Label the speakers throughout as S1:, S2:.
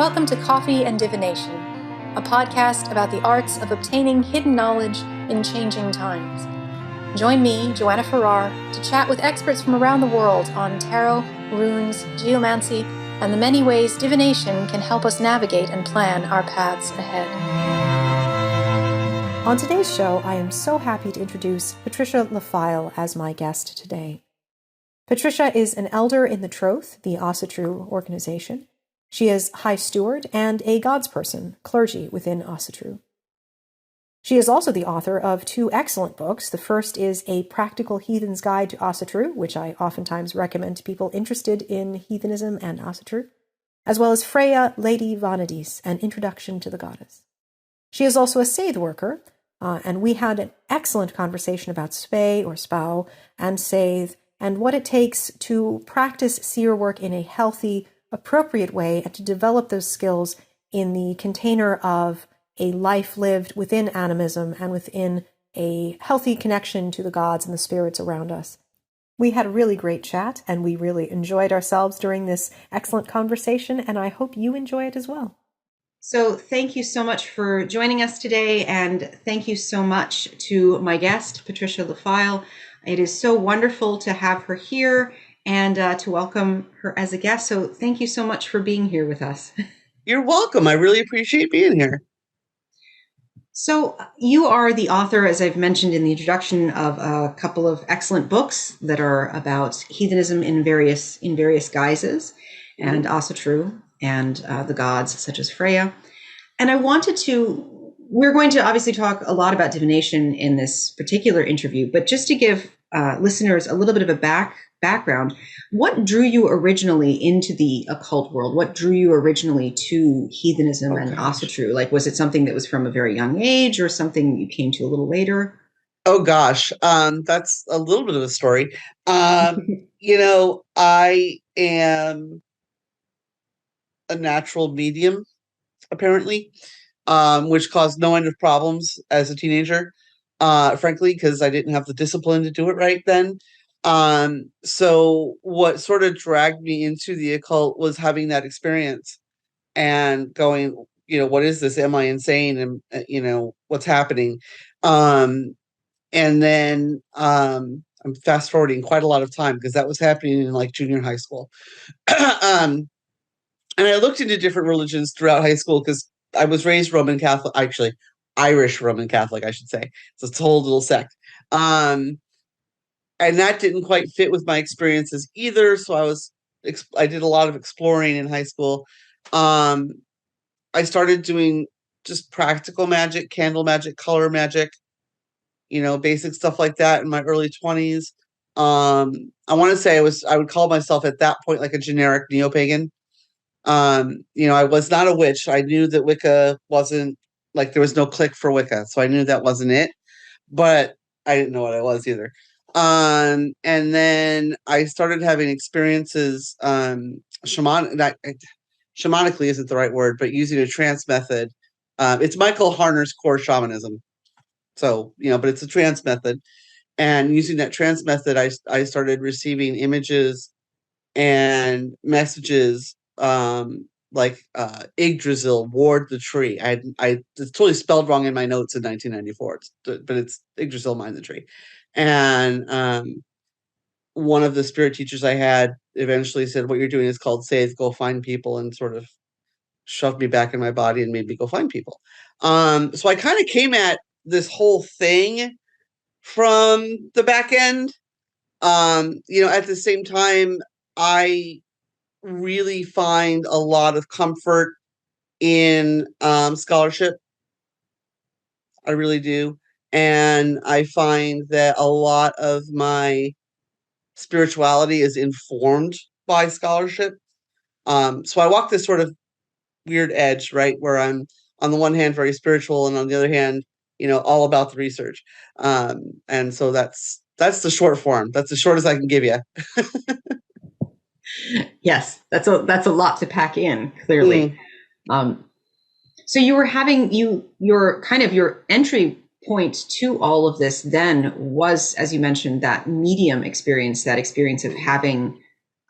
S1: Welcome to Coffee and Divination, a podcast about the arts of obtaining hidden knowledge in changing times. Join me, Joanna Farrar, to chat with experts from around the world on tarot, runes, geomancy, and the many ways divination can help us navigate and plan our paths ahead. On today's show, I am so happy to introduce Patricia Lafayllve as my guest today. Patricia is an elder in the Troth, the Asatru organization. She is High Steward and a godsperson, clergy within Asatru. She is also the author of two excellent books. The first is A Practical Heathen's Guide to Asatru, which I oftentimes recommend to people interested in heathenism and Asatru, as well as Freyja, Lady Vanadis, An Introduction to the Goddess. She is also a seidr-worker, and we had an excellent conversation about spey or spow and seidr, and what it takes to practice seer work in a healthy, appropriate way and to develop those skills in the container of a life lived within animism and within a healthy connection to the gods and the spirits around us. We had a really great chat, and we really enjoyed ourselves during this excellent conversation, and I hope you enjoy it as well. So thank you so much for joining us today, and thank you so much to my guest, Patricia Lafayllve. It is so wonderful to have her here and to welcome her as a guest. So thank you so much for being here with us.
S2: You're welcome. I really appreciate being here.
S1: So you are the author, as I've mentioned in the introduction, of a couple of excellent books that are about heathenism in various guises, and Asatru and the gods such as Freyja. And we're going to obviously talk a lot about divination in this particular interview, but just to give listeners a little bit of a background, what drew you originally into the occult world? What drew you originally to heathenism and Asatru? Like, was it something that was from a very young age or something you came to a little later?
S2: Oh gosh, that's a little bit of a story. I am a natural medium, apparently, which caused no end of problems as a teenager, frankly, because I didn't have the discipline to do it right then. So what sort of dragged me into the occult was having that experience and going, what is this? Am I insane? And, what's happening? And then I'm fast forwarding quite a lot of time because that was happening in like junior high school. And I looked into different religions throughout high school because I was raised Roman Catholic, actually Irish Roman Catholic, I should say. So it's a whole little sect. And that didn't quite fit with my experiences either. So I did a lot of exploring in high school. I started doing just practical magic, candle magic, color magic, basic stuff like that in my early 20s. I want to say I would call myself at that point like a generic neo-pagan. I was not a witch. I knew that Wicca wasn't, like, there was no click for Wicca. So I knew that wasn't it, but I didn't know what I was either. And then I started having experiences, shamanically isn't the right word, but using a trance method. It's Michael Harner's core shamanism. So, but it's a trance method. And using that trance method, I started receiving images and messages, like Yggdrasil, ward the tree. It's totally spelled wrong in my notes in 1994, but it's Yggdrasil, mind the tree. And one of the spirit teachers I had eventually said, what you're doing is called seidr, go find people, and sort of shoved me back in my body and made me go find people. So I kind of came at this whole thing from the back end. At the same time, I really find a lot of comfort in scholarship. I really do. And I find that a lot of my spirituality is informed by scholarship. So I walk this sort of weird edge, right, where I'm on the one hand very spiritual, and on the other hand, all about the research. And so that's the short form. That's the shortest I can give you.
S1: Yes, that's a lot to pack in, clearly. So you were having your kind of your entry point to all of this then was, as you mentioned, that medium experience, that experience of having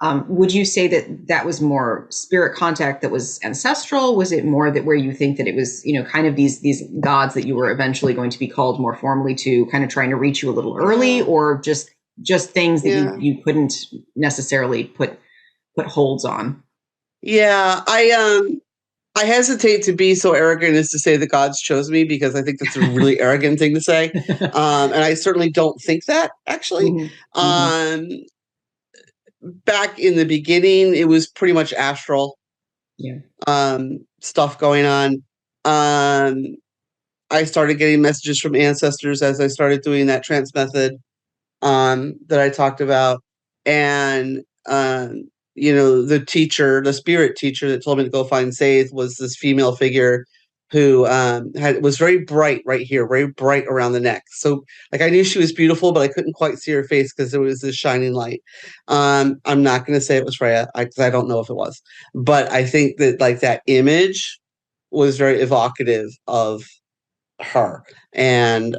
S3: Would you say that that was more spirit contact that was ancestral? Was it more that where you think that it was, kind of these gods that you were eventually going to be called more formally to, kind of trying to reach you a little early, or just things that you couldn't necessarily put holds on?
S2: Yeah, I hesitate to be so arrogant as to say the gods chose me, because I think that's a really arrogant thing to say. And I certainly don't think that, actually. Mm-hmm. Back in the beginning, it was pretty much astral stuff going on. I started getting messages from ancestors as I started doing that trance method that I talked about. And the teacher, the spirit teacher that told me to go find Seidr was this female figure who was very bright right here, very bright around the neck. So like I knew she was beautiful, but I couldn't quite see her face because there was this shining light. I'm not going to say it was Freyja because I don't know if it was, but I think that like that image was very evocative of her. And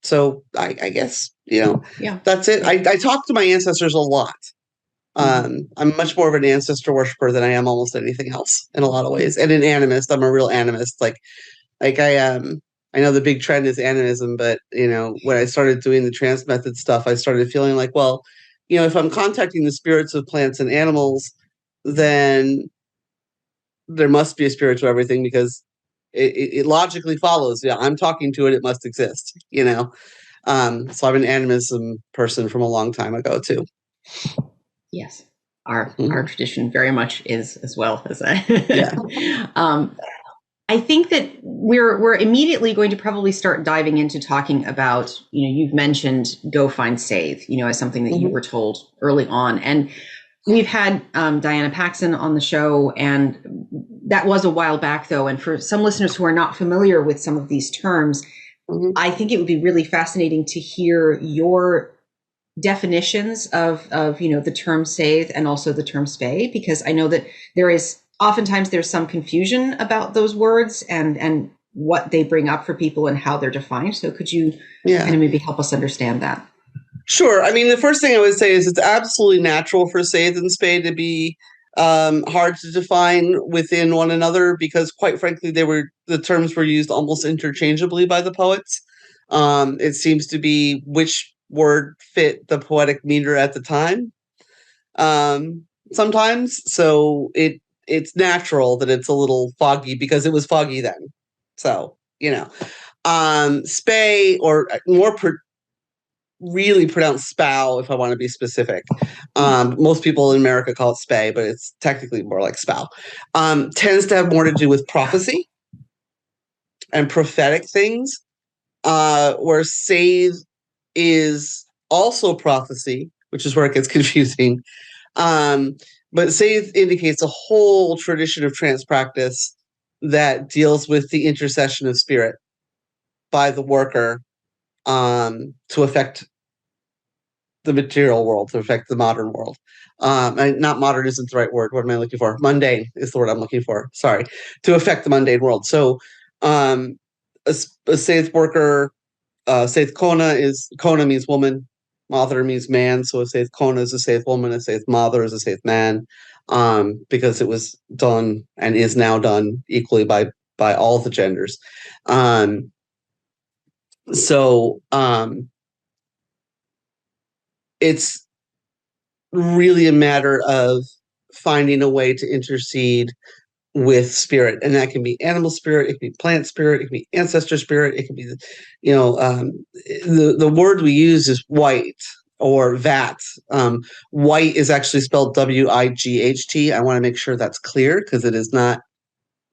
S2: so I guess, that's it. I talk to my ancestors a lot. I'm much more of an ancestor worshiper than I am almost anything else in a lot of ways. And an animist. I'm a real animist. Like I know the big trend is animism, but when I started doing the trance method stuff, I started feeling like, well, if I'm contacting the spirits of plants and animals, then there must be a spirit to everything, because it logically follows. Yeah, I'm talking to it; it must exist. So I'm an animism person from a long time ago too.
S3: Yes, our tradition very much is, as well as I. I think that we're immediately going to probably start diving into talking about, you've mentioned go find Seidr, as something that you were told early on, and we've had Diana Paxson on the show, and that was a while back though. And for some listeners who are not familiar with some of these terms, I think it would be really fascinating to hear your definitions of the term Seidr and also the term Spey, because I know that oftentimes there's some confusion about those words and what they bring up for people and how they're defined. So could you kind of maybe help us understand that?
S2: Sure. I mean, the first thing I would say is it's absolutely natural for Seidr and Spey to be hard to define within one another, because quite frankly, the terms were used almost interchangeably by the poets. It seems to be which word fit the poetic meter at the time. Sometimes. So it's natural that it's a little foggy because it was foggy then. So, Spey, or more really pronounced spow, if I want to be specific. Most people in America call it Spey, but it's technically more like spow. Tends to have more to do with prophecy and prophetic things, where Seidr is also prophecy, which is where it gets confusing. But Seidr indicates a whole tradition of trance practice that deals with the intercession of spirit by the worker to affect the material world, to affect the modern world. Not modern isn't the right word. What am I looking for? Mundane is the word I'm looking for. Sorry. To affect the mundane world. So a Seidr worker, Seidr Kona means woman, Mother means man. So a Seidr Kona is a Seidr woman, a Seidr Mother is a Seidr man, because it was done and is now done equally by all the genders. It's really a matter of finding a way to intercede with spirit, and that can be animal spirit, it can be plant spirit, it can be ancestor spirit, it can be the word we use is white or vat. White is actually spelled W-I-G-H-T. I want to make sure that's clear, because it is not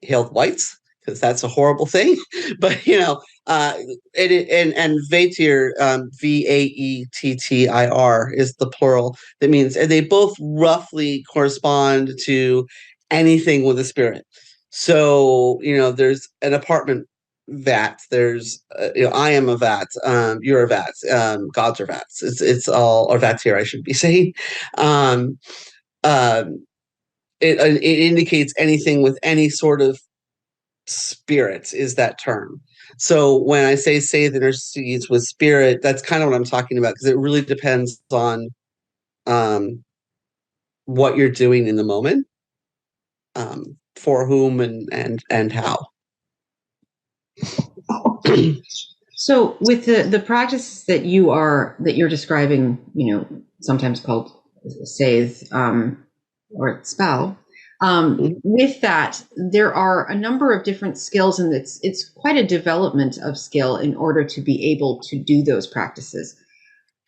S2: Hail Whites, because that's a horrible thing. But and Vaetir, Vaettir is the plural. That means, and they both roughly correspond to anything with a spirit. So there's an apartment vat. There's I am a vat. You're a vat. Gods are vats. It's all, or Vaetir, I should be saying. It indicates anything with any sort of spirits is that term. So when I say Seidr intercedes with spirit, that's kind of what I'm talking about, because it really depends on what you're doing in the moment, for whom and how.
S3: So with the practices that you're describing, sometimes called seidr, or spell, with that, there are a number of different skills, and it's quite a development of skill in order to be able to do those practices.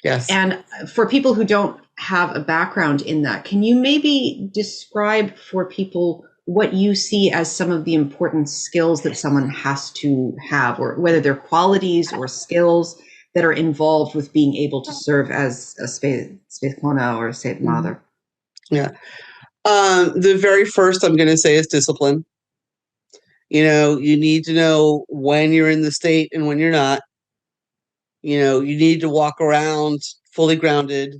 S2: Yes.
S3: And for people who don't have a background in that, can you maybe describe for people what you see as some of the important skills that someone has to have, or whether they're qualities or skills that are involved with being able to serve as a seidr-worker or seidr-mother?
S2: Yeah. The very first I'm going to say is discipline. You need to know when you're in the state and when you're not. You need to walk around fully grounded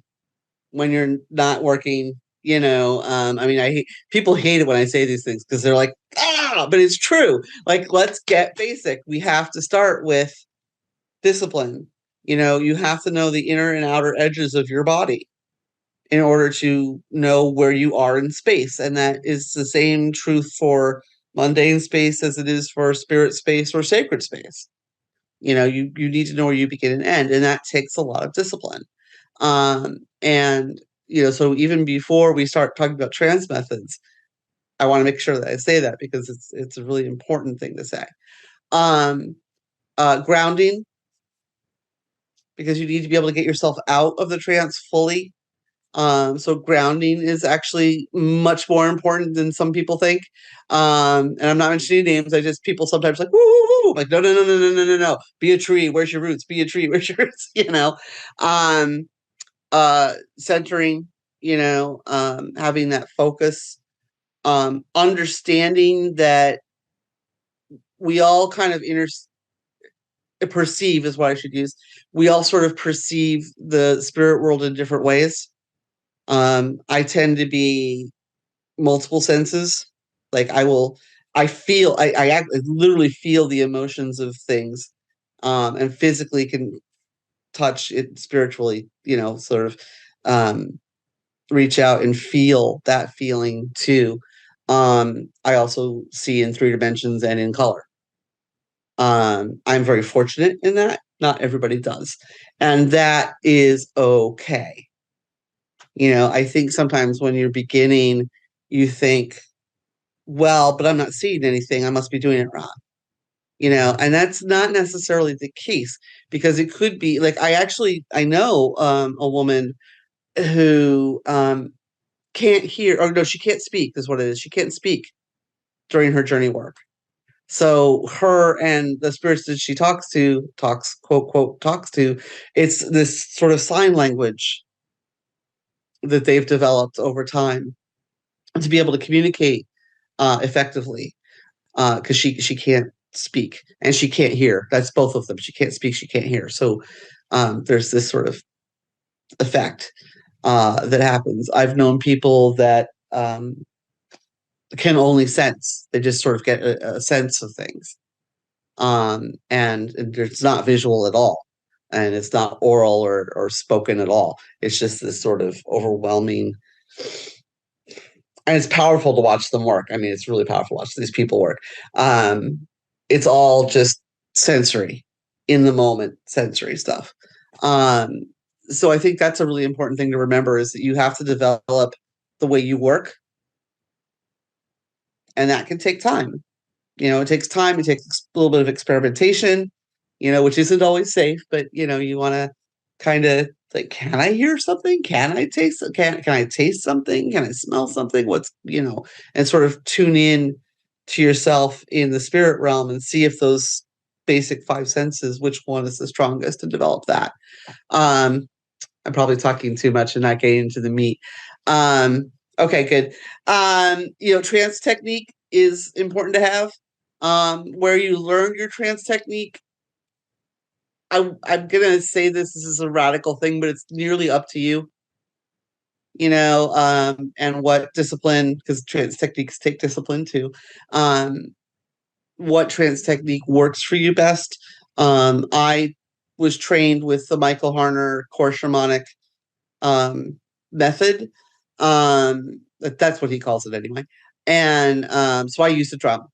S2: when you're not working. People hate it when I say these things because they're like, but it's true. Like, let's get basic. We have to start with discipline. You have to know the inner and outer edges of your body in order to know where you are in space. And that is the same truth for mundane space as it is for spirit space or sacred space. You need to know where you begin and end, and that takes a lot of discipline. So even before we start talking about trance methods, I want to make sure that I say that because it's a really important thing to say. Grounding, because you need to be able to get yourself out of the trance fully. So grounding is actually much more important than some people think. And I'm not mentioning names. People sometimes like, woo, woo, woo. Like, no. Be a tree. Where's your roots? Be a tree. Where's your roots? Centering, having that focus, understanding that we all kind of perceive is what I should use. We all sort of perceive the spirit world in different ways. I tend to be multiple senses. Like I literally feel the emotions of things, and physically can touch it spiritually, sort of, reach out and feel that feeling too. I also see in 3 dimensions and in color. I'm very fortunate in that. Not everybody does. And that is okay. I think sometimes when you're beginning, you think, well, but I'm not seeing anything. I must be doing it wrong. And that's not necessarily the case, because it could be like, I know a woman who can't hear, or no, she can't speak is what it is. She can't speak during her journey work. So her and the spirits that she talks to, it's this sort of sign language that they've developed over time to be able to communicate effectively, because she can't speak and she can't hear. That's both of them. She can't speak, she can't hear. So there's this sort of effect that happens. I've known people that can only sense. They just sort of get a sense of things. And it's not visual at all. And it's not oral or spoken at all. It's just this sort of overwhelming. And it's powerful to watch them work. I mean, it's really powerful to watch these people work. It's all just sensory, in the moment, sensory stuff. So I think that's a really important thing to remember, is that you have to develop the way you work. And that can take time. It takes time. It takes a little bit of experimentation, which isn't always safe, but, you want to kind of like, can I hear something? Can I taste? Can I taste something? Can I smell something? And sort of tune in to yourself in the spirit realm and see if those basic 5 senses, which one is the strongest, to develop that. I'm probably talking too much and not getting into the meat. Okay, good. Trance technique is important to have. Where you learn your trance technique, I'm gonna say this is a radical thing, but it's nearly up to you. And what discipline, because trance techniques take discipline too. What trance technique works for you best. I was trained with the Michael Harner core shamanic method. That's what he calls it anyway. And so I used a drum.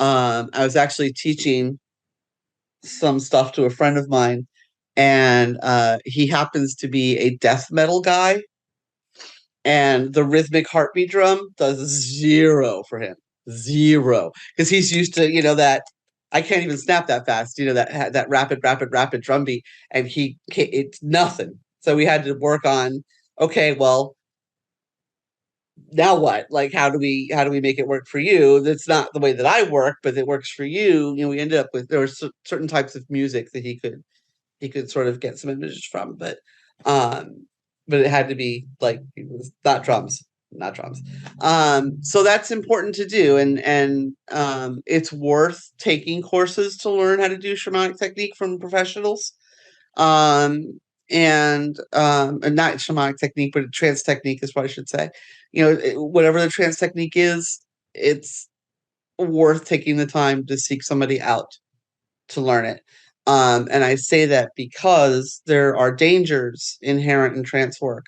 S2: I was actually teaching some stuff to a friend of mine, and he happens to be a death metal guy, and the rhythmic heartbeat drum does 0 for him. 0, because he's used to, that I can't even snap that fast, that rapid drum beat, and it's nothing. So we had to work on, okay, well, now what? Like, how do we make it work for you? That's not the way that I work, but it works for you. We ended up with, there were certain types of music that he could sort of get some images from, but it had to be like, it was not drums. So that's important to do, and it's worth taking courses to learn how to do shamanic technique from professionals. And not shamanic technique, but trance technique is what I should say. Whatever the trance technique is, it's worth taking the time to seek somebody out to learn it. And I say that because there are dangers inherent in trance work,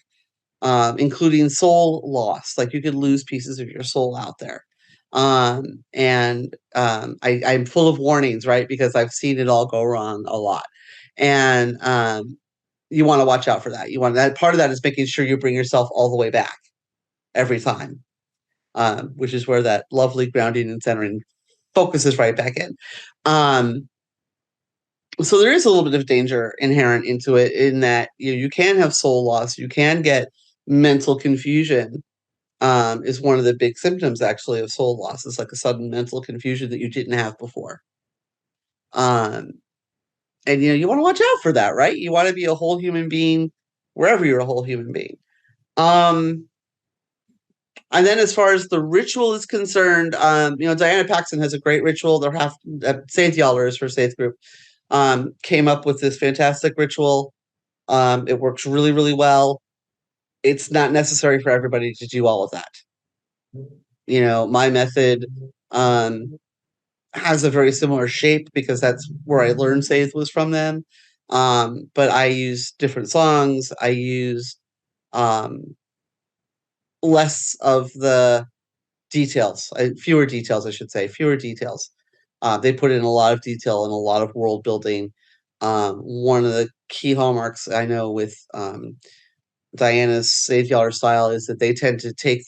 S2: including soul loss. Like, you could lose pieces of your soul out there. And I'm full of warnings, right? Because I've seen it all go wrong a lot. And you want to watch out for that. Part of that is making sure you bring yourself all the way back every time, which is where that lovely grounding and centering focuses right back in. So there is a little bit of danger inherent into it, in that you can have soul loss, you can get mental confusion. Is one of the big symptoms, actually, of soul loss. It's like a sudden mental confusion that you didn't have before. And you want to watch out for that, right? You want to be a whole human being wherever you're a whole human being. And then, as far as the ritual is concerned, Diana Paxson has a great ritual. They're seidr-workers for Seidr group. Came up with this fantastic ritual. It works really, really well. It's not necessary for everybody to do all of that. My method has a very similar shape, because that's where I learned Seidr was from them. But I use different songs. I use less of the details, fewer details, I should say, fewer details. They put in a lot of detail and a lot of world building. One of the key hallmarks I know with Diana's seidr style is that they tend to take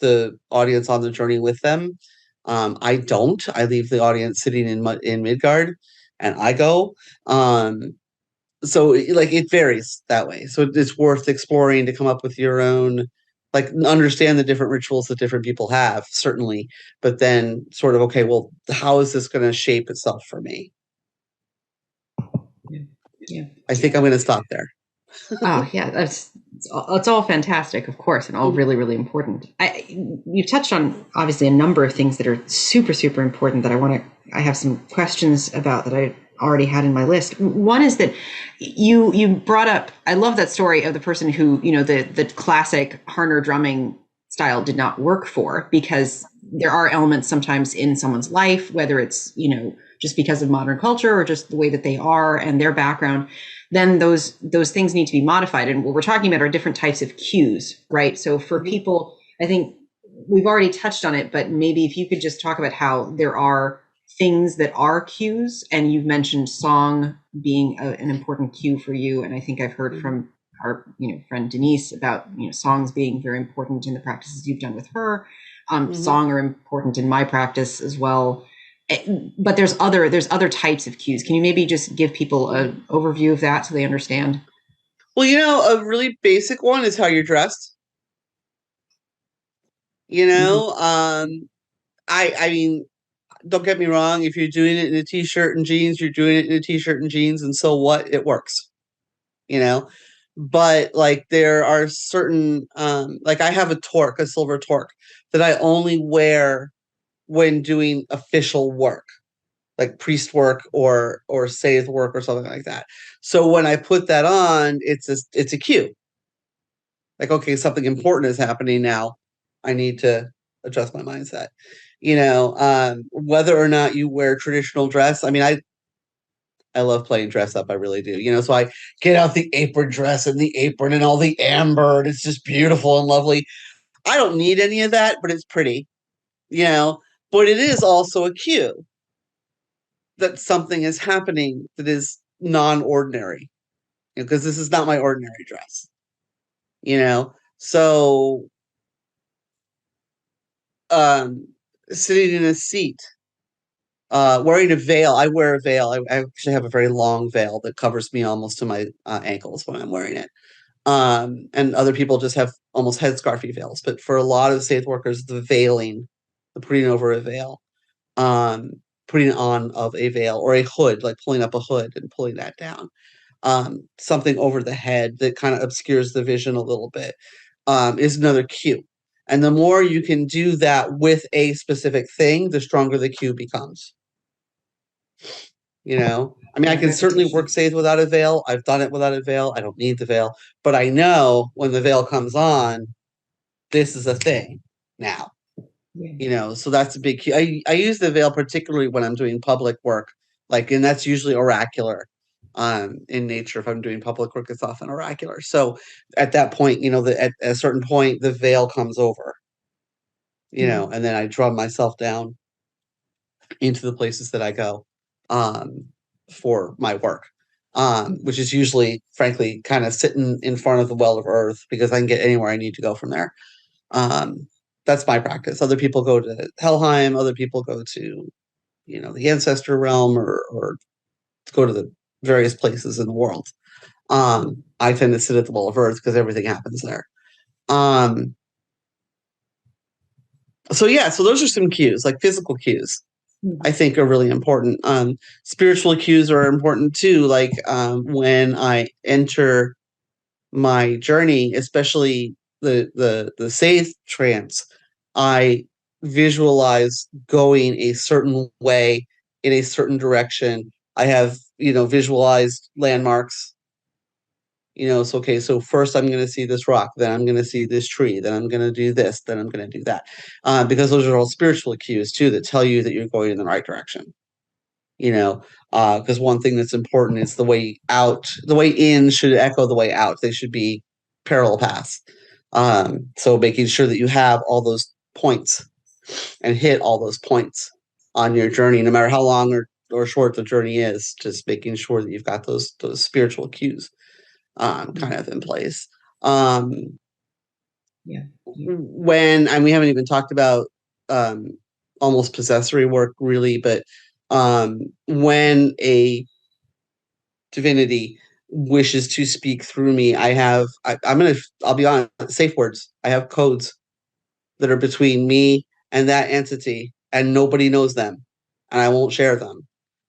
S2: the audience on the journey with them. I don't. I leave the audience sitting in Midgard, and I go. So it varies that way. So it's worth exploring to come up with your own, understand the different rituals that different people have, certainly, but then sort of, okay, well, how is this going to shape itself for me?
S3: Yeah.
S2: I think I'm going to stop there.
S3: Oh yeah, it's all fantastic, of course, and all really, really important. You've touched on, obviously, a number of things that are super, super important that I have some questions about that I already had in my list. One is that you brought up, I love that story of the person who, the classic Harner drumming style did not work for, because there are elements sometimes in someone's life, whether it's, just because of modern culture or just the way that they are and their background, then those things need to be modified. And what we're talking about are different types of cues, right? So for people, I think we've already touched on it, but maybe if you could just talk about how there are things that are cues, and you've mentioned song being an important cue for you. And I think I've heard from our friend Denise about songs being very important in the practices you've done with her. Song are important in my practice as well. But there's other types of cues. Can you maybe just give people an overview of that so they understand?
S2: Well, a really basic one is how you're dressed. I mean, don't get me wrong. If you're doing it in a t-shirt and jeans, you're doing it in a t-shirt and jeans, and so what? It works. But there are certain, I have a silver torque that I only wear when doing official work, like priest work or seidr work or something like that. So when I put that on, it's a cue. Okay, something important is happening now. I need to adjust my mindset. Whether or not you wear traditional dress. I mean, I love playing dress up. I really do. So I get out the apron dress and the apron and all the amber, and it's just beautiful and lovely. I don't need any of that, but it's pretty, but it is also a cue that something is happening that is non-ordinary, because this is not my ordinary dress, so sitting in a seat, wearing a veil. I wear a veil. I actually have a very long veil that covers me almost to my ankles when I'm wearing it. And other people just have almost headscarfy veils. But for a lot of seidr workers, the veiling, the putting over a veil, putting on of a veil or a hood, like pulling up a hood and pulling that down, something over the head that kind of obscures the vision a little bit, is another cue. And the more you can do that with a specific thing, the stronger the cue becomes. I can certainly work seidr without a veil. I've done it without a veil. I don't need the veil, but I know when the veil comes on, this is a thing now. So that's a big key. I use the veil particularly when I'm doing public work, and that's usually oracular, in nature. If I'm doing public work, it's often oracular. So at that point, at a certain point, the veil comes over, and then I drum myself down into the places that I go, for my work, which is usually, frankly, kind of sitting in front of the well of earth, because I can get anywhere I need to go from there. That's my practice. Other people go to Helheim. Other people go to, the ancestor realm, or go to the various places in the world. I tend to sit at the well of earth because everything happens there. So those are some cues, like physical cues, I think are really important. Spiritual cues are important too. Like when I enter my journey, especially the seidr trance, I visualize going a certain way in a certain direction. I have, visualized landmarks. So first I'm going to see this rock, then I'm going to see this tree, then I'm going to do this, then I'm going to do that. Because those are all spiritual cues too, that tell you that you're going in the right direction. Because one thing that's important is the way out. The way in should echo the way out. They should be parallel paths. So making sure that you have all those points and hit all those points on your journey, no matter how long or short the journey is, just making sure that you've got those spiritual cues kind of in place. When, and we haven't even talked about almost possessory work really, but when a divinity wishes to speak through me, I'll be honest, safe words. I have codes that are between me and that entity, and nobody knows them, and I won't share them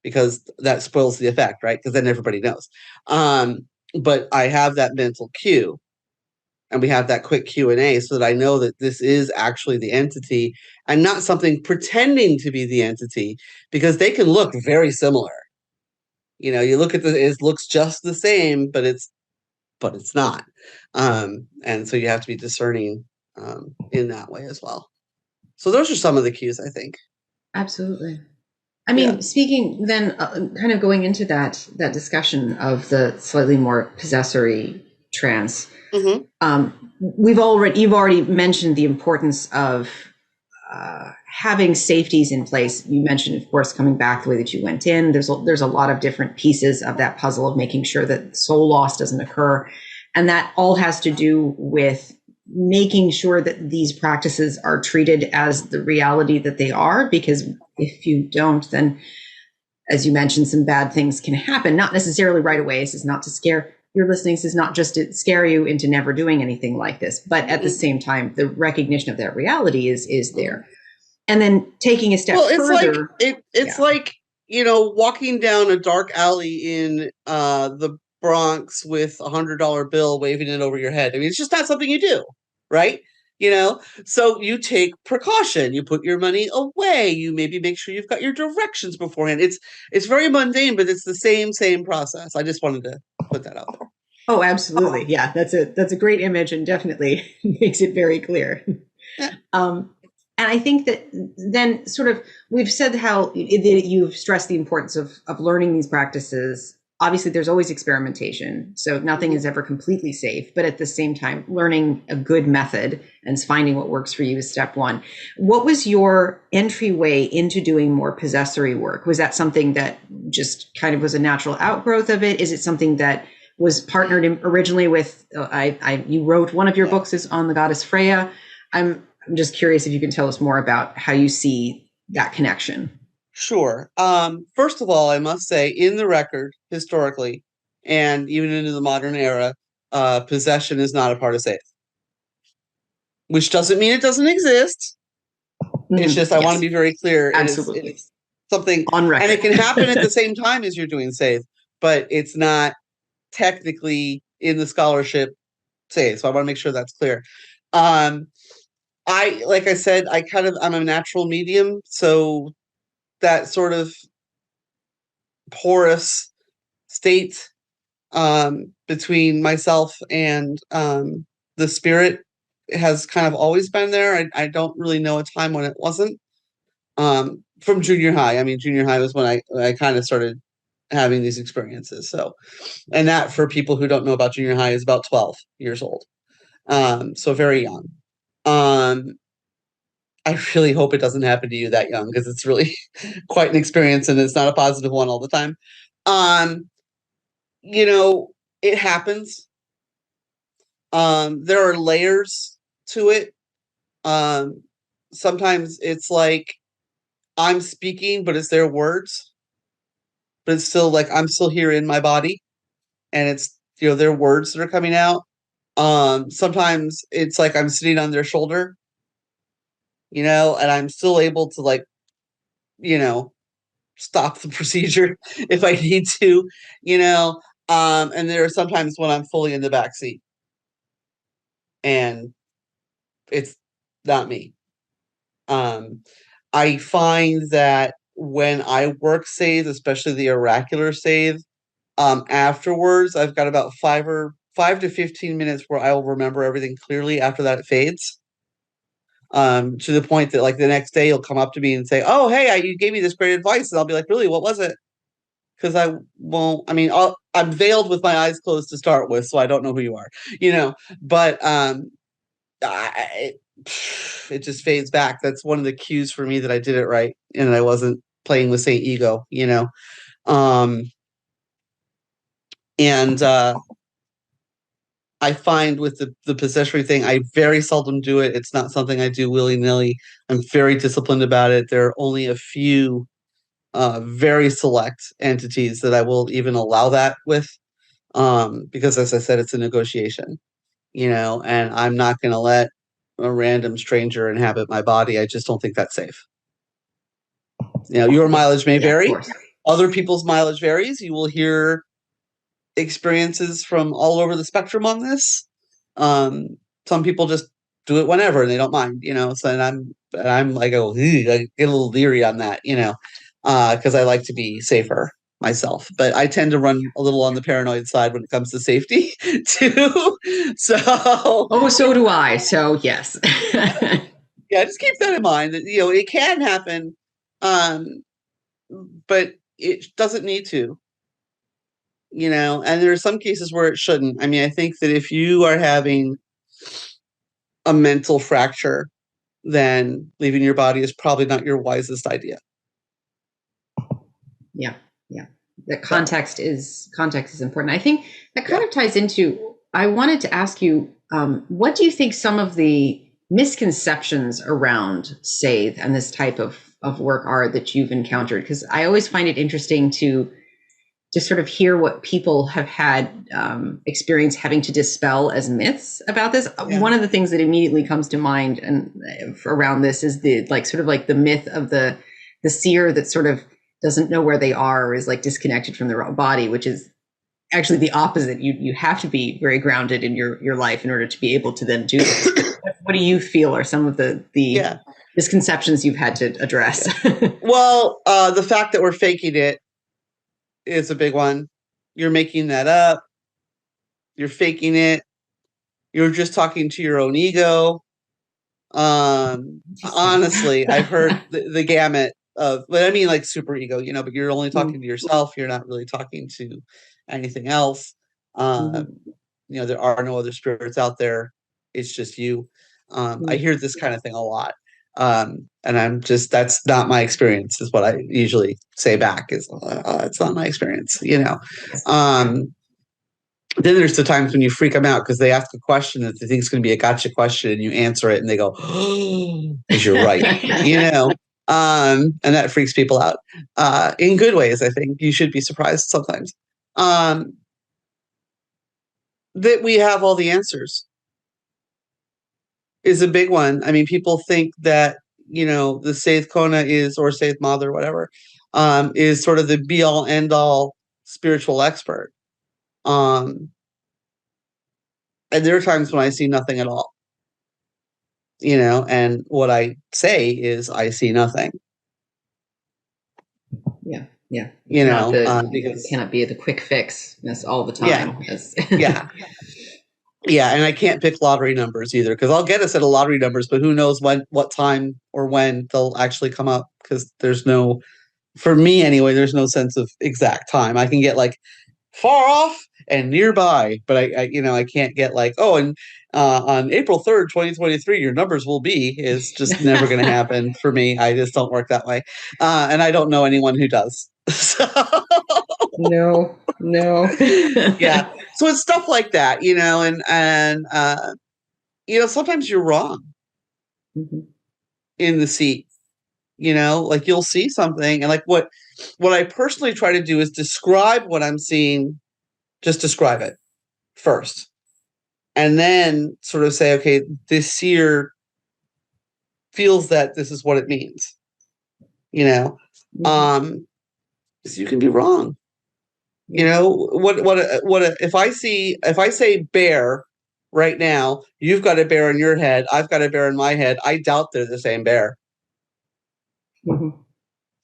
S2: because that spoils the effect, right? Because then everybody knows. But I have that mental cue, and we have that quick Q&A so that I know that this is actually the entity and not something pretending to be the entity, because they can look very similar. You look at it looks just the same, but it's not. And so you have to be discerning in that way as well. So those are some of the cues, I think.
S3: Absolutely. I mean, speaking then, kind of going into that discussion of the slightly more possessory trance, you've already mentioned the importance of having safeties in place. You mentioned, of course, coming back the way that you went in. There's a lot of different pieces of that puzzle of making sure that soul loss doesn't occur, and that all has to do with making sure that these practices are treated as the reality that they are, because if you don't, then, as you mentioned, some bad things can happen, not necessarily right away. This is not to scare your listeners. This is not just to scare you into never doing anything like this, but at the same time, the recognition of that reality is there. And then taking a step further.
S2: It's like, walking down a dark alley in the Bronx with $100 bill, waving it over your head. I mean, it's just not something you do, right? So you take precaution. You put your money away. You maybe make sure you've got your directions beforehand. It's very mundane, but it's the same process. I just wanted to put that out there.
S3: Oh, absolutely. Yeah, that's a great image and definitely makes it very clear.
S2: Yeah.
S3: And I think that then sort of we've said how you've stressed the importance of learning these practices. Obviously, there's always experimentation, so nothing is ever completely safe. But at the same time, learning a good method and finding what works for you is step one. What was your entryway into doing more possessory work? Was that something that just kind of was a natural outgrowth of it? Is it something that was partnered originally with? You wrote one of your books is on the goddess Freyja. I'm just curious if you can tell us more about how you see that connection.
S2: Sure. First of all, I must say, in the record, historically, and even into the modern era, possession is not a part of Seidr. Which doesn't mean it doesn't exist. It's just, I want to be very clear.
S3: Absolutely.
S2: It is something
S3: on record.
S2: And it can happen at the same time as you're doing Seidr, but it's not technically in the scholarship Seidr. So I want to make sure that's clear. Like I said, I'm a natural medium, so that sort of porous state between myself and the spirit has kind of always been there. I don't really know a time when it wasn't. From junior high. I mean, junior high was when I kind of started having these experiences. So, and that, for people who don't know about junior high, is about 12 years old. So very young. I really hope it doesn't happen to you that young, because it's really quite an experience, and it's not a positive one all the time. It happens. There are layers to it. Sometimes it's like I'm speaking, but it's their words. But it's still like I'm still here in my body, and it's their words that are coming out. Sometimes it's like I'm sitting on their shoulder, and I'm still able to stop the procedure if I need to, and there are sometimes when I'm fully in the back seat and it's not me. I find that when I work seidr, especially the oracular seidr, afterwards, I've got about 5 to 15 minutes where I will remember everything clearly. After that, it fades. To the point that, like, the next day you'll come up to me and say, "Oh, hey, you gave me this great advice," and I'll be like, "Really? What was it?" Because I won't. I mean, I'm veiled with my eyes closed to start with, so I don't know who you are, But it just fades back. That's one of the cues for me that I did it right, and I wasn't playing with Saint Ego, And I find with the possessory thing, I very seldom do it. It's not something I do willy-nilly. I'm very disciplined about it. There are only a few very select entities that I will even allow that with, because, as I said, it's a negotiation, and I'm not going to let a random stranger inhabit my body. I just don't think that's safe. Your mileage may vary. Other people's mileage varies. You will hear experiences from all over the spectrum on this. Some people just do it whenever and they don't mind, so I'm like, I get a little leery on that, because I like to be safer myself, but I tend to run a little on the paranoid side when it comes to safety too.
S3: So do I. So yes.
S2: Yeah, just keep that in mind that, it can happen, but it doesn't need to. And there are some cases where it shouldn't. I mean, I think that if you are having a mental fracture, then leaving your body is probably not your wisest idea.
S3: Yeah. The context is important. I think that kind of ties into, I wanted to ask you, what do you think some of the misconceptions around seidr and this type of work are that you've encountered? Because I always find it interesting to sort of hear what people have had experience having to dispel as myths about this. Yeah. One of the things that immediately comes to mind and around this is the the myth of the seer that sort of doesn't know where they are, or is like disconnected from their own body, which is actually the opposite. You have to be very grounded in your life in order to be able to then do this. What do you feel are some of the misconceptions you've had to address?
S2: Yeah. Well, the fact that we're faking it is a big one. You're making that up. You're faking it. You're just talking to your own ego. Honestly, I've heard the gamut of, but I mean, like super ego, but you're only talking to yourself. You're not really talking to anything else. There are no other spirits out there. It's just you. I hear this kind of thing a lot. And that's not my experience, is what I usually say back is, it's not my experience, Then there's the times when you freak them out because they ask a question that they think is going to be a gotcha question, and you answer it and they go, oh, because you're right, and that freaks people out in good ways. I think you should be surprised sometimes that we have all the answers is a big one. I mean, people think that, the Seidr Kona is, or Seidr Mother, whatever, is sort of the be all end all spiritual expert. And there are times when I see nothing at all, and what I say is I see nothing.
S3: Yeah.
S2: Because
S3: it cannot be the quick fix. That's all the time.
S2: Yeah, and I can't pick lottery numbers either, because I'll get a set of lottery numbers, but who knows what time or when they'll actually come up, because for me anyway, there's no sense of exact time. I can get like far off and nearby, but I can't get like, and on April 3rd, 2023, your numbers will be, is just never going to happen for me. I just don't work that way. And I don't know anyone who does. So.
S3: No.
S2: Yeah. So it's stuff like that, and sometimes you're wrong in the seat, like you'll see something, and like what I personally try to do is describe what I'm seeing, just describe it first. And then sort of say, okay, this seer feels that this is what it means, so you can be wrong. If I say bear right now, you've got a bear in your head, I've got a bear in my head, I doubt they're the same bear.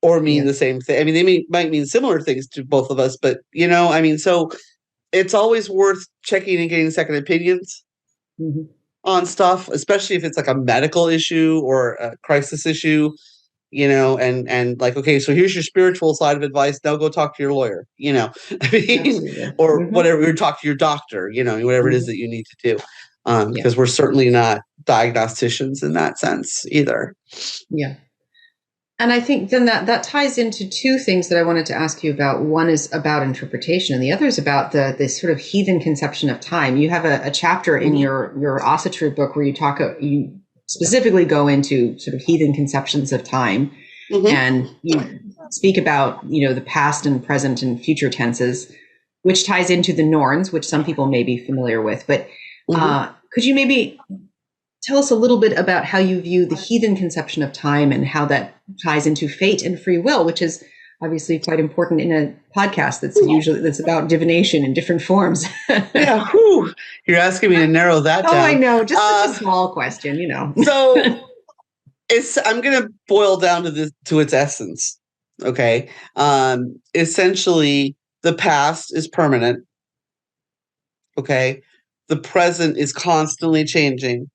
S2: Or mean the same thing. I mean, they might mean similar things to both of us, but so it's always worth checking and getting second opinions on stuff, especially if it's like a medical issue or a crisis issue. And like, okay, so here's your spiritual side of advice. Now go talk to your lawyer, or whatever, or talk to your doctor, whatever it is that you need to do. Because we're certainly not diagnosticians in that sense either.
S3: Yeah. And I think then that ties into two things that I wanted to ask you about. One is about interpretation, and the other is about this sort of heathen conception of time. You have a chapter in your Asatru book where you specifically go into sort of heathen conceptions of time, and you speak about the past and present and future tenses, which ties into the Norns, which some people may be familiar with. But could you maybe tell us a little bit about how you view the heathen conception of time and how that ties into fate and free will, which is obviously quite important in a podcast that's about divination in different forms.
S2: Yeah, whew. You're asking me to narrow that down.
S3: Oh, I know, just such a small question,
S2: So I'm going to boil down to its essence. Okay, essentially, the past is permanent. Okay, the present is constantly changing.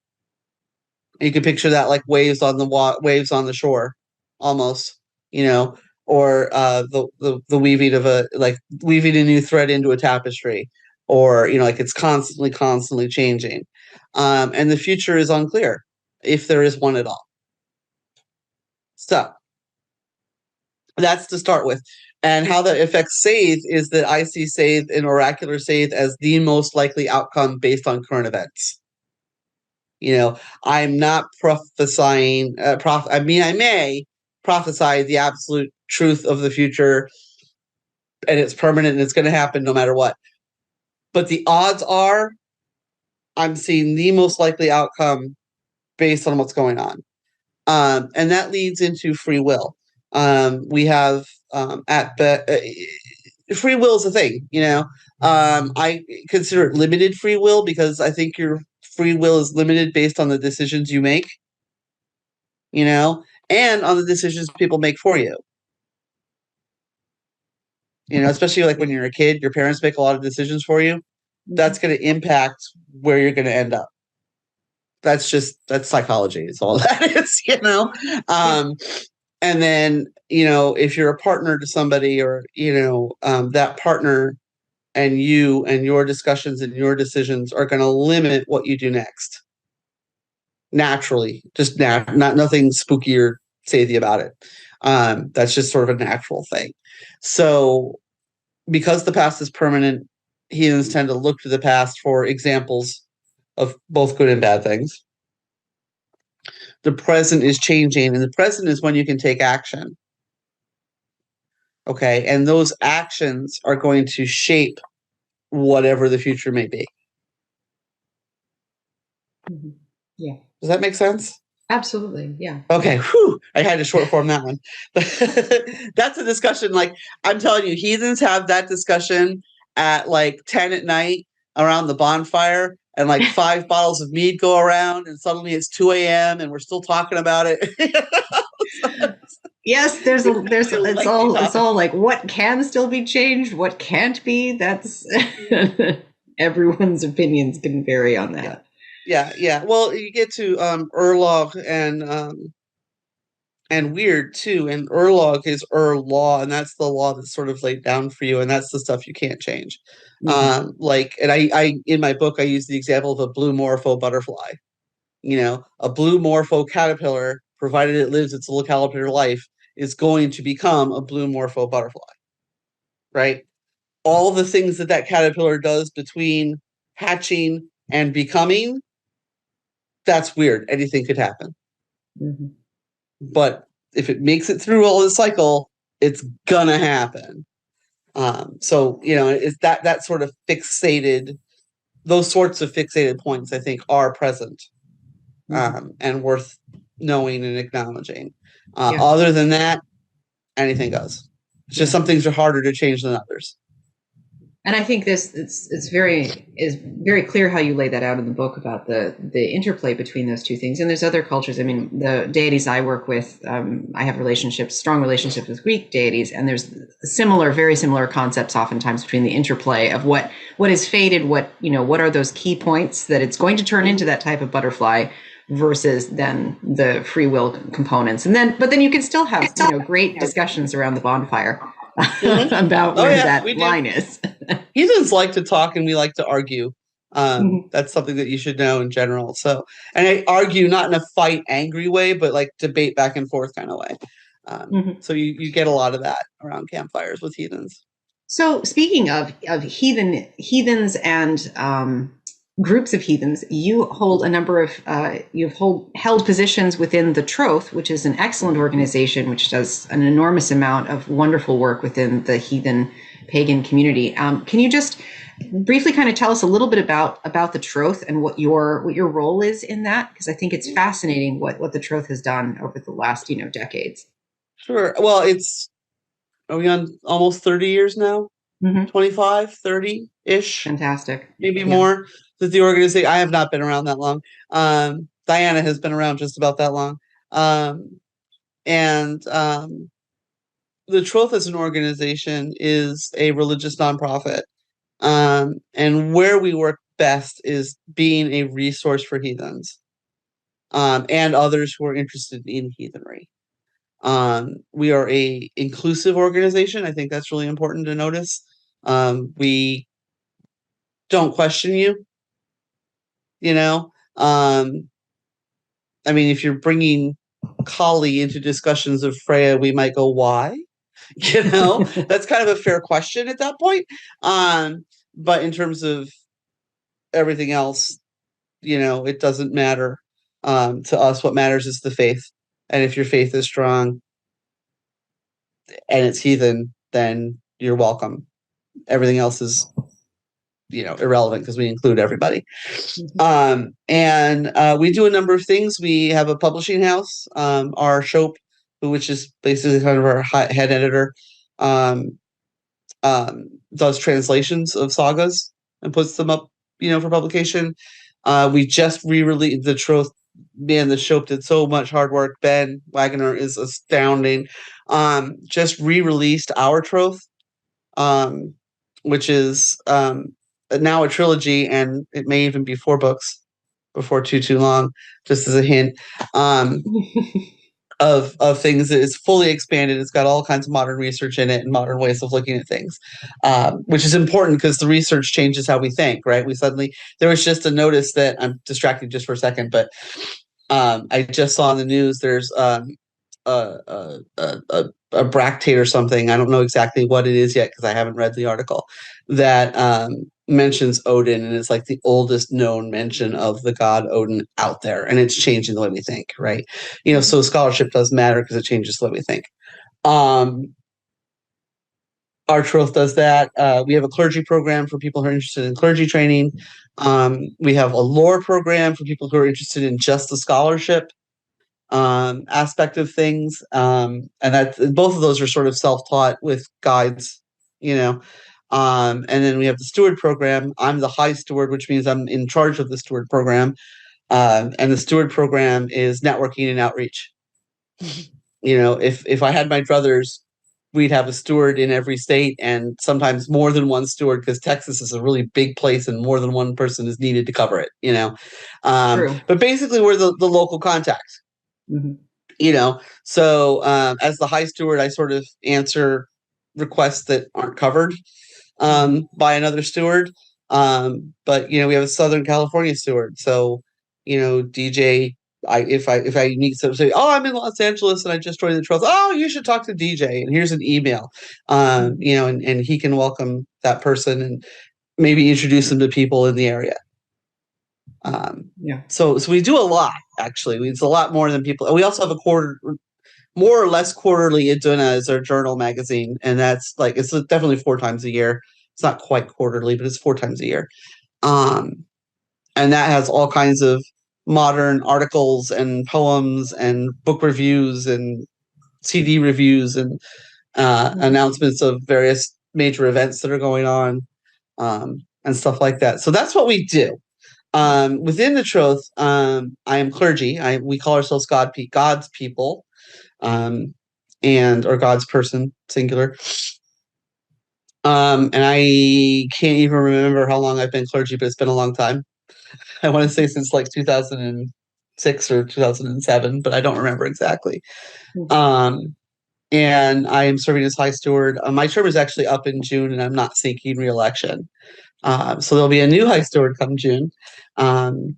S2: You can picture that like waves on the shore, almost, or the weaving of weaving a new thread into a tapestry, or like it's constantly changing, and the future is unclear if there is one at all. So that's to start with. And how that affects Seidr is that I see Seidr and oracular Seidr as the most likely outcome based on current events. I'm not prophesying. I may prophesy the absolute truth of the future, and it's permanent and it's going to happen no matter what. But the odds are, I'm seeing the most likely outcome based on what's going on, and that leads into free will. We have free will is a thing. I consider it limited free will because I think your free will is limited based on the decisions you make, and on the decisions people make for you. Especially like when you're a kid, your parents make a lot of decisions for you. That's going to impact where you're going to end up. that's psychology. It's all that is, and then, if you're a partner to somebody, or, that partner and you and your discussions and your decisions are going to limit what you do next. Naturally, just not nothing spooky or sathy about it. That's just sort of a natural thing. So because the past is permanent, heathens tend to look to the past for examples of both good and bad things. The present is changing, and the present is when you can take action. Okay, and those actions are going to shape whatever the future may be.
S3: Mm-hmm. Yeah.
S2: Does that make sense?
S3: Absolutely. Yeah.
S2: Okay. Whew, I had to short form that one. That's a discussion. Like, I'm telling you, heathens have that discussion at like 10 at night around the bonfire, and like 5 bottles of mead go around, and suddenly it's 2 a.m. and we're still talking about it.
S3: Yes, it's all like, what can still be changed, what can't be. That's everyone's opinions can vary on that.
S2: Yeah. Well, you get to Urlog and Weird too, and Urlog is law, and that's the law that's sort of laid down for you, and that's the stuff you can't change. Mm-hmm. And I in my book I use the example of a blue morpho butterfly. A blue morpho caterpillar, provided it lives its little caterpillar life, is going to become a blue morpho butterfly, right? All the things that caterpillar does between hatching and becoming, that's weird. Anything could happen. Mm-hmm. But if it makes it through all the cycle, it's gonna happen. So it's that sort of fixated, those sorts of fixated points, I think, are present, and worth knowing and acknowledging. Other than that, anything goes. It's just some things are harder to change than others.
S3: And I think it's very clear how you lay that out in the book about the interplay between those two things. And there's other cultures. I mean, the deities I work with, I have strong relationships with Greek deities, and there's very similar concepts oftentimes between the interplay of what is fated, what are those key points that it's going to turn into that type of butterfly, versus then the free will components. But then you can still have great discussions around the bonfire. Mm-hmm. About where that line is.
S2: Heathens like to talk, and we like to argue. That's something that you should know in general. So, and I argue not in a fight, angry way, but like debate back and forth kind of way. So you get a lot of that around campfires with heathens.
S3: So speaking of heathens and groups of heathens, you hold a number of held positions within the Troth, which is an excellent organization which does an enormous amount of wonderful work within the heathen pagan community. Can you just briefly kind of tell us a little bit about the Troth and what your role is in that? Because I think it's fascinating what the Troth has done over the last decades.
S2: Sure. Well, are we on almost 30 years now? 25, 30-ish.
S3: Fantastic.
S2: Maybe more. That the organization, I have not been around that long. Diana has been around just about that long. And the Troth as an organization is a religious nonprofit. And where we work best is being a resource for heathens and others who are interested in heathenry. We are a inclusive organization. I think that's really important to notice. We don't question you. I mean, if you're bringing Kali into discussions of Freyja, we might go, why? That's kind of a fair question at that point. But in terms of everything else, it doesn't matter to us. What matters is the faith. And if your faith is strong and it's heathen, then you're welcome. Everything else is irrelevant because we include everybody. And we do a number of things. We have a publishing house, our Shope, which is basically kind of our head editor, does translations of sagas and puts them up, for publication. We just re-released the Troth. Man, the Shope did so much hard work. Ben Wagner is astounding. Just re-released our Troth, which is now a trilogy, and it may even be 4 books. before too long, just as a hint. Of things that is fully expanded. It's got all kinds of modern research in it and modern ways of looking at things, which is important because the research changes how we think, right? There was just a notice that, I'm distracted just for a second, but I just saw in the news there's a bractate or something. I don't know exactly what it is yet because I haven't read the article, that mentions Odin, and it's like the oldest known mention of the god Odin out there, and it's changing the way we think, right? So scholarship does matter because it changes the way we think. Our Troth does that. We have a clergy program for people who are interested in clergy training. We have a lore program for people who are interested in just the scholarship aspect of things, and that both of those are sort of self-taught with guides, and then we have the Steward program. I'm the High Steward, which means I'm in charge of the Steward program, and the Steward program is networking and outreach. If I had my druthers, we'd have a steward in every state, and sometimes more than one steward, because Texas is a really big place and more than one person is needed to cover it. But basically we're the local contact. So as the High Steward, I sort of answer requests that aren't covered by another steward. But we have a Southern California steward. So, DJ, if I meet someone, say, oh, I'm in Los Angeles and I just joined the Troth. Oh, you should talk to DJ, and here's an email. And he can welcome that person and maybe introduce them to people in the area. So we do a lot, actually. It's a lot more than people. We also have more or less quarterly Iduna is our journal magazine, and that's it's definitely 4 times a year. It's not quite quarterly, but it's 4 times a year. And that has all kinds of modern articles and poems and book reviews and CD reviews and announcements of various major events that are going on, and stuff like that. So that's what we do. Within the Troth, I am clergy. We call ourselves God's people, or God's person, singular. And I can't even remember how long I've been clergy, but it's been a long time. I want to say since 2006 or 2007, but I don't remember exactly. And I am serving as High Steward. My term is actually up in June, and I'm not seeking re-election. So there'll be a new High Steward come June. And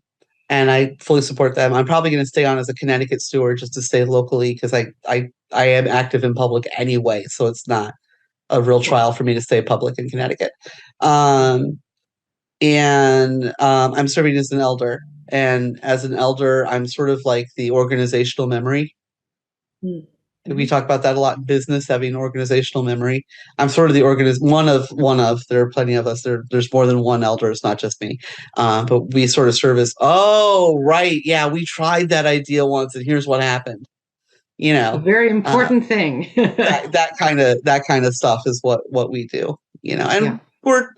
S2: I fully support them. I'm probably going to stay on as a Connecticut steward just to stay locally, because I am active in public anyway, so it's not a real trial for me to stay public in Connecticut. And I'm serving as an elder. And as an elder, I'm sort of like the organizational memory. We talk about that a lot in business, having organizational memory. I'm sort of the one of. There are plenty of us. There's more than one elder. It's not just me. But we sort of serve as, oh, right. Yeah, we tried that idea once, and here's what happened.
S3: A very important thing.
S2: that kind of stuff is what we do. And we're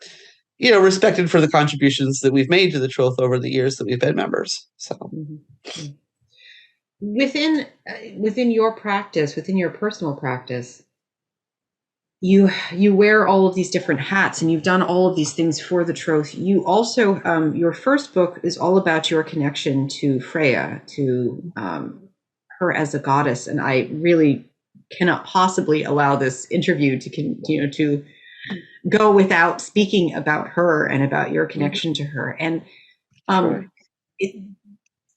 S2: respected for the contributions that we've made to the Troth over the years that we've been members. So.
S3: Within your practice, within your personal practice, you wear all of these different hats, and you've done all of these things for the Troth. You also, your first book is all about your connection to Freyja, to her as a goddess, and I really cannot possibly allow this interview to go without speaking about her and about your connection to her. And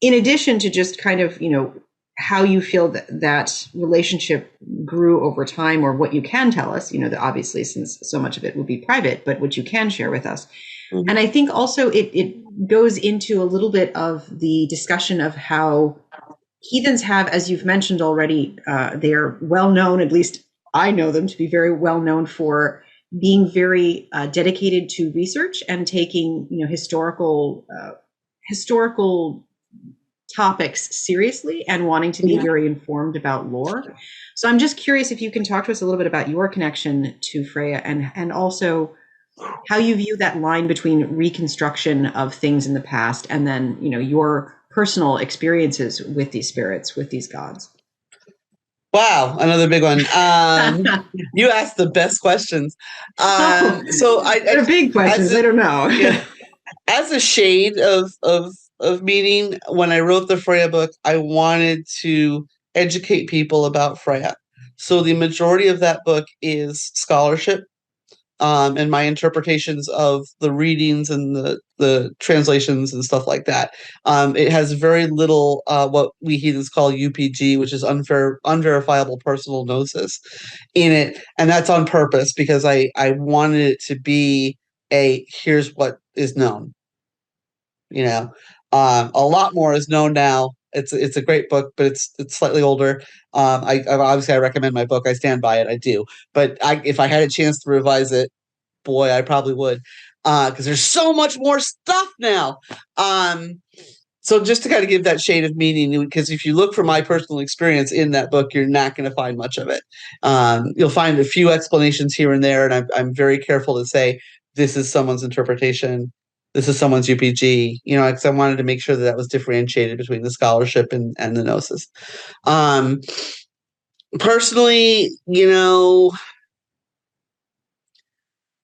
S3: in addition to just kind of, how you feel that relationship grew over time, or what you can tell us, that obviously, since so much of it will be private, but what you can share with us. And I think also it goes into a little bit of the discussion of how heathens have, as you've mentioned already, they are well known, at least I know them to be very well known for being very dedicated to research and taking, historical topics seriously and wanting to be very informed about lore. So I'm just curious if you can talk to us a little bit about your connection to Freyja, and also how you view that line between reconstruction of things in the past and then, your personal experiences with these spirits, with these gods.
S2: Wow, another big one. You asked the best questions. So
S3: they're big questions. I don't know.
S2: As a shade of of meaning. When I wrote the Freyja book, I wanted to educate people about Freyja. So the majority of that book is scholarship, and my interpretations of the readings and the translations and stuff like that. It has very little what we heathens call UPG, which is unverifiable personal gnosis, in it, and that's on purpose because I wanted it to be here's what is known. A lot more is known now. It's a great book, but it's slightly older. I recommend my book. I stand by it. I do. But if I had a chance to revise it, boy, I probably would, because there's so much more stuff now. So just to kind of give that shade of meaning, because if you look for my personal experience in that book, you're not going to find much of it. You'll find a few explanations here and there, and I'm very careful to say this is someone's interpretation. This is someone's UPG, because I wanted to make sure that was differentiated between the scholarship and the gnosis. Personally,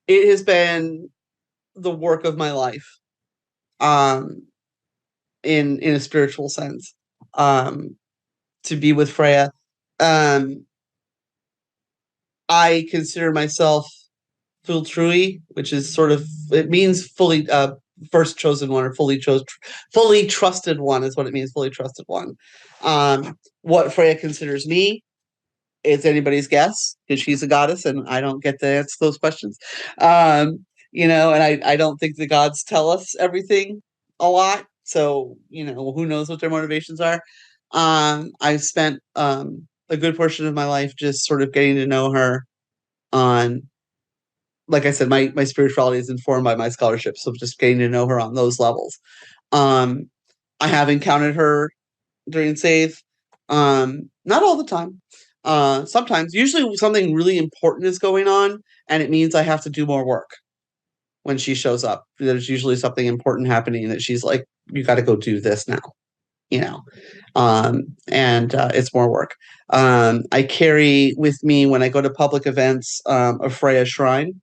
S2: it has been the work of my life, in a spiritual sense, to be with Freyja. I consider myself Fultrui, which is it means fully first chosen one, or fully trusted one is what it means. Fully trusted one. What Freyja considers me, it's anybody's guess, because she's a goddess and I don't get to answer those questions. And I don't think the gods tell us everything a lot. So, who knows what their motivations are. I've spent a good portion of my life just sort of getting to know her on, like I said, my spirituality is informed by my scholarship. So just getting to know her on those levels. I have encountered her during Seidr, not all the time. Sometimes, usually something really important is going on, and it means I have to do more work when she shows up. There's usually something important happening that she's like, you got to go do this now, and it's more work. I carry with me, when I go to public events, a Freyja shrine,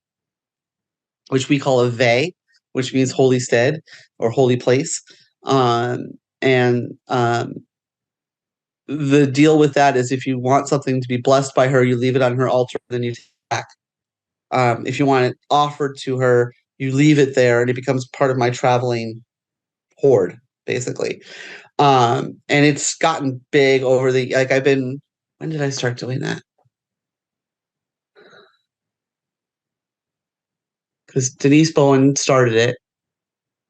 S2: which we call a Ve, which means holy stead or holy place. The deal with that is, if you want something to be blessed by her, you leave it on her altar, then you take it back. If you want it offered to her, you leave it there, and it becomes part of my traveling hoard, basically. And it's gotten big over when did I start doing that? Because Denise Bowen started it.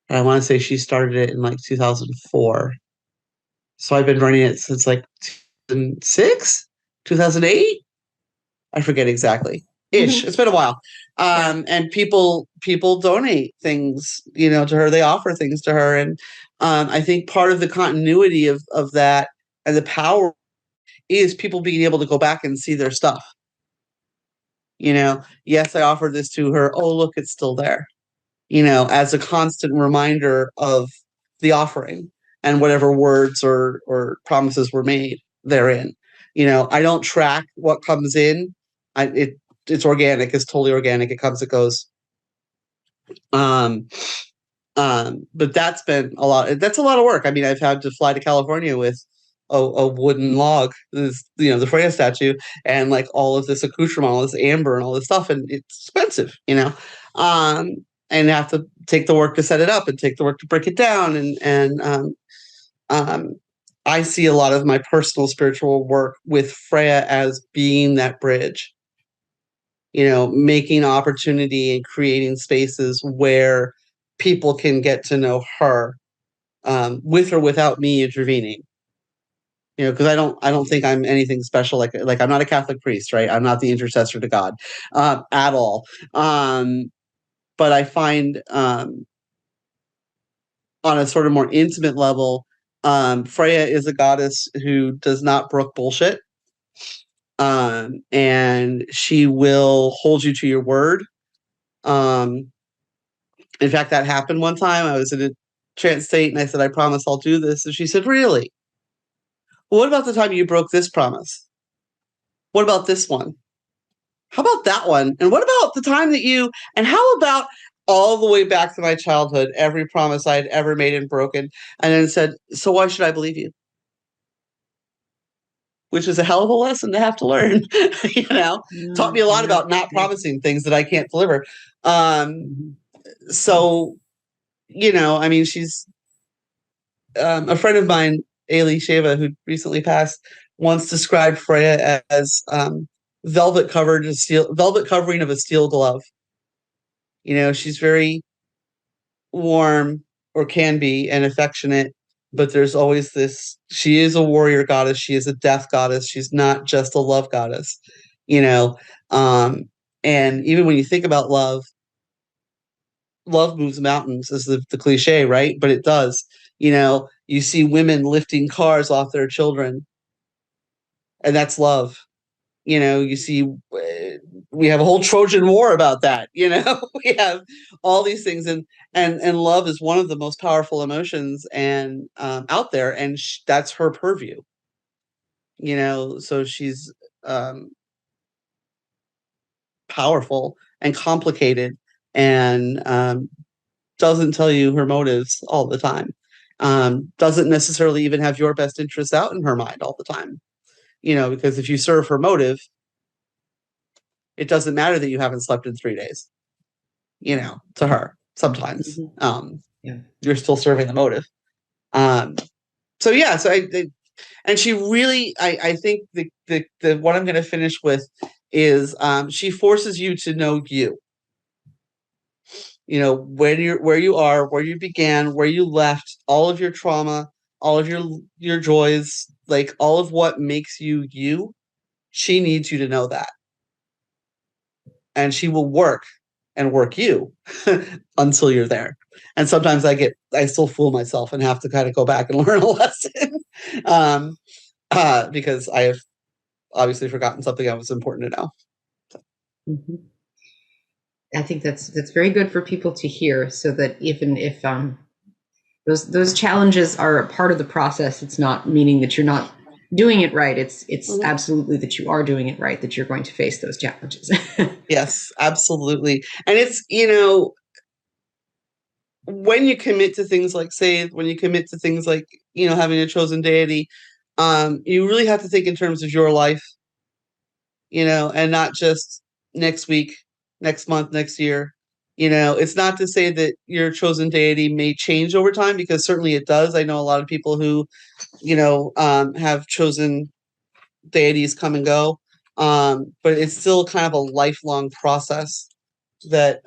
S2: And I want to say she started it in 2004. So I've been running it since 2006, 2008. I forget exactly. Ish. It's been a while. And people donate things, to her. They offer things to her. And I think part of the continuity of that and the power is people being able to go back and see their stuff. Yes, I offered this to her. Oh, look, it's still there. As a constant reminder of the offering and whatever words or promises were made therein. I don't track what comes in. It's organic. It's totally organic. It comes, it goes. But that's been a lot. That's a lot of work. I mean, I've had to fly to California with a wooden log, the Freyja statue, and all of this accoutrement, all this amber and all this stuff, and it's expensive, and have to take the work to set it up and take the work to break it down. And I see a lot of my personal spiritual work with Freyja as being that bridge, making opportunity and creating spaces where people can get to know her, with or without me intervening. Because I don't think I'm anything special. Like I'm not a Catholic priest, right? I'm not the intercessor to God, at all. But I find, on a sort of more intimate level, Freyja is a goddess who does not brook bullshit. And she will hold you to your word. In fact, that happened one time. I was in a trance state and I said, I promise I'll do this. And she said, really? Well, what about the time you broke this promise? What about this one? How about that one? And what about the time that and how about all the way back to my childhood, every promise I had ever made and broken, and then said, so why should I believe you? Which is a hell of a lesson to have to learn, taught me a lot about not promising things that I can't deliver. So, I mean, she's a friend of mine, Ailey Sheva, who recently passed, once described Freyja as velvet covering of a steel glove. She's very warm, or can be, and affectionate, but there's always this, she is a warrior goddess, she is a death goddess, she's not just a love goddess, and even when you think about love moves mountains is the cliche, right? But it does. You see women lifting cars off their children, and that's love. You see, we have a whole Trojan War about that. We have all these things, and love is one of the most powerful emotions and out there, and that's her purview. So she's powerful and complicated, and doesn't tell you her motives all the time. Doesn't necessarily even have your best interests out in her mind all the time. Because if you serve her motive, it doesn't matter that you haven't slept in 3 days, to her sometimes. You're still serving the motive. So and she really, I think the what I'm going to finish with is she forces you to know you. Where you are, where you began, where you left, all of your trauma, all of your joys, like all of what makes you you. She needs you to know that. And she will work you until you're there. And sometimes I still fool myself and have to kind of go back and learn a lesson because I have obviously forgotten something that was important to know. So.
S3: I think that's very good for people to hear, so that even if those challenges are a part of the process, it's not meaning that you're not doing it right. It's absolutely that you are doing it right, that you're going to face those challenges.
S2: Yes, absolutely. And it's, when you commit to things like Seidr, when you commit to things like, having a chosen deity, you really have to think in terms of your life, and not just next week, next month, next year. It's not to say that your chosen deity may change over time, because certainly it does. I know a lot of people who, have chosen deities come and go. But it's still kind of a lifelong process that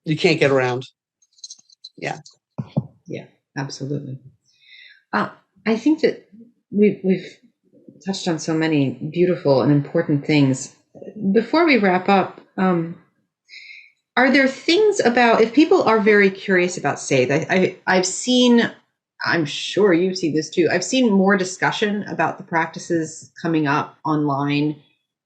S2: you can't get around. Yeah.
S3: Yeah, absolutely. I think that we've touched on so many beautiful and important things. Before we wrap up, are there things about, if people are very curious about Seidr, I've seen, I'm sure you see this too, I've seen more discussion about the practices coming up online.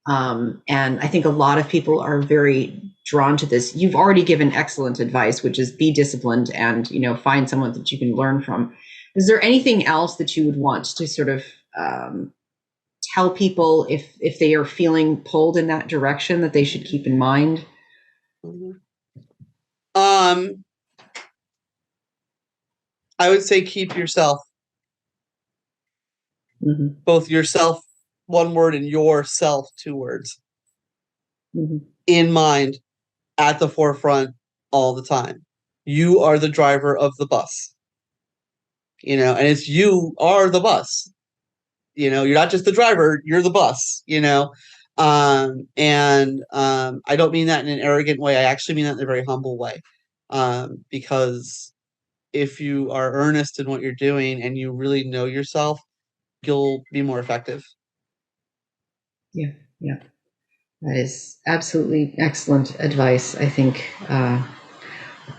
S3: And I think a lot of people are very drawn to this. You've already given excellent advice, which is be disciplined and, find someone that you can learn from. Is there anything else that you would want to sort of tell people if they are feeling pulled in that direction that they should keep in mind?
S2: I would say keep yourself. Both yourself, one word, and yourself, 2 words, in mind, at the forefront all the time. You are the driver of the bus, and it's you are the bus. You're not just the driver, you're the bus, and I don't mean that in an arrogant way. I actually mean that in a very humble way, because if you are earnest in what you're doing and you really know yourself, you'll be more effective.
S3: Yeah. That is absolutely excellent advice. I think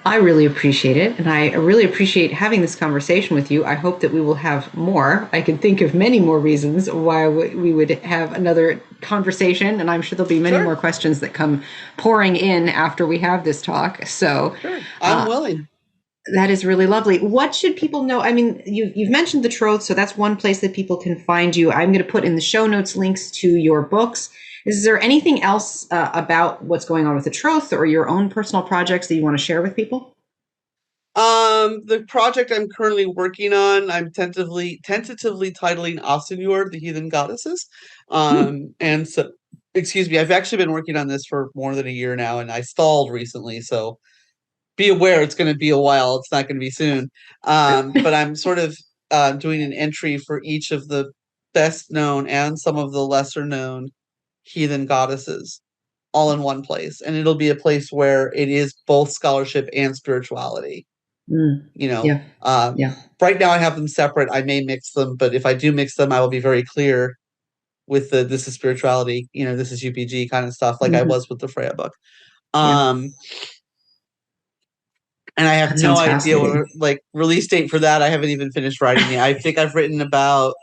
S3: I really appreciate it. And I really appreciate having this conversation with you. I hope that we will have more. I can think of many more reasons why we would have another conversation. And I'm sure there'll be many more questions that come pouring in after we have this talk. So
S2: I'm willing.
S3: That is really lovely. What should people know? I mean, you've mentioned the Troth, so that's one place that people can find you. I'm going to put in the show notes links to your books. Is there anything else about what's going on with the Troth or your own personal projects that you want to share with people?
S2: The project I'm currently working on, I'm tentatively titling Asatru, the Heathen Goddesses. And so, excuse me, I've actually been working on this for more than a year now, and I stalled recently, so be aware it's going to be a while. It's not going to be soon. But I'm sort of doing an entry for each of the best known and some of the lesser known heathen goddesses all in one place. And it'll be a place where it is both scholarship and spirituality.
S3: Yeah.
S2: Right now I have them separate. I may mix them, but if I do mix them, I will be very clear with this is spirituality, this is UPG kind of stuff, like I was with the Freyja book. And I have no idea what release date for that. I haven't even finished writing it. I think I've written about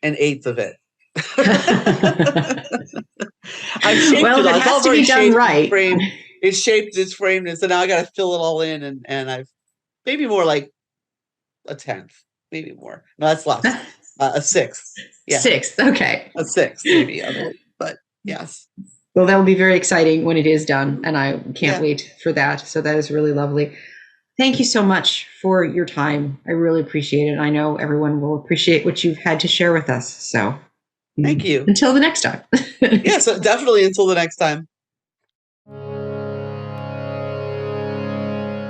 S2: an eighth of it. I've shaped
S3: it has to be done right.
S2: It's shaped, it's framed, and so now I got to fill it all in, and I've maybe more like a tenth, maybe more. No, that's less. A sixth. Yeah.
S3: Sixth. Okay.
S2: A sixth, maybe. But yes.
S3: Well, that will be very exciting when it is done, and I can't wait for that. So that is really lovely. Thank you so much for your time. I really appreciate it. I know everyone will appreciate what you've had to share with us. So
S2: thank you.
S3: Until the next time.
S2: Yes, definitely until the next time.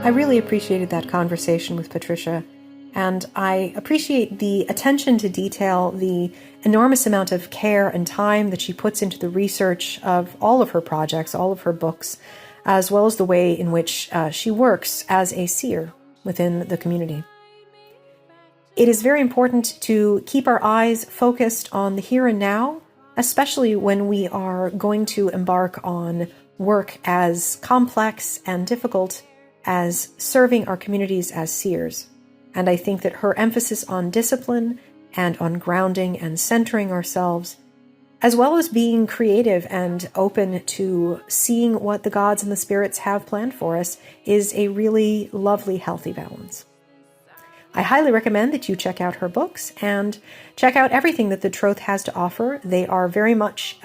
S1: I really appreciated that conversation with Patricia, and I appreciate the attention to detail, the enormous amount of care and time that she puts into the research of all of her projects, all of her books, as well as the way in which she works as a seer within the community. It is very important to keep our eyes focused on the here and now, especially when we are going to embark on work as complex and difficult as serving our communities as seers. And I think that her emphasis on discipline and on grounding and centering ourselves, as well as being creative and open to seeing what the gods and the spirits have planned for us, is a really lovely, healthy balance. I highly recommend that you check out her books and check out everything that the Troth has to offer. They are very much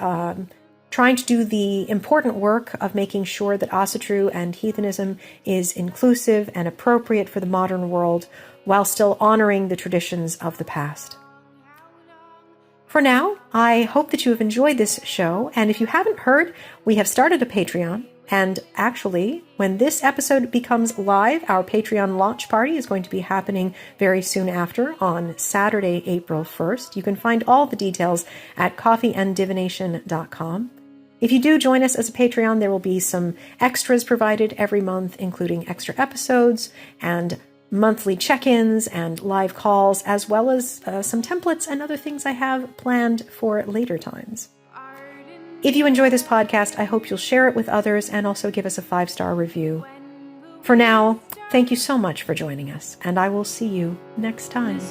S1: trying to do the important work of making sure that Asatru and heathenism is inclusive and appropriate for the modern world, while still honoring the traditions of the past. For now, I hope that you have enjoyed this show, and if you haven't heard, we have started a Patreon, and actually, when this episode becomes live, our Patreon launch party is going to be happening very soon after, on Saturday, April 1st. You can find all the details at coffeeanddivination.com. If you do join us as a Patreon, there will be some extras provided every month, including extra episodes and monthly check-ins and live calls, as well as some templates and other things I have planned for later times. If you enjoy this podcast, I hope you'll share it with others and also give us a 5-star review. For now, thank you so much for joining us, and I will see you next time.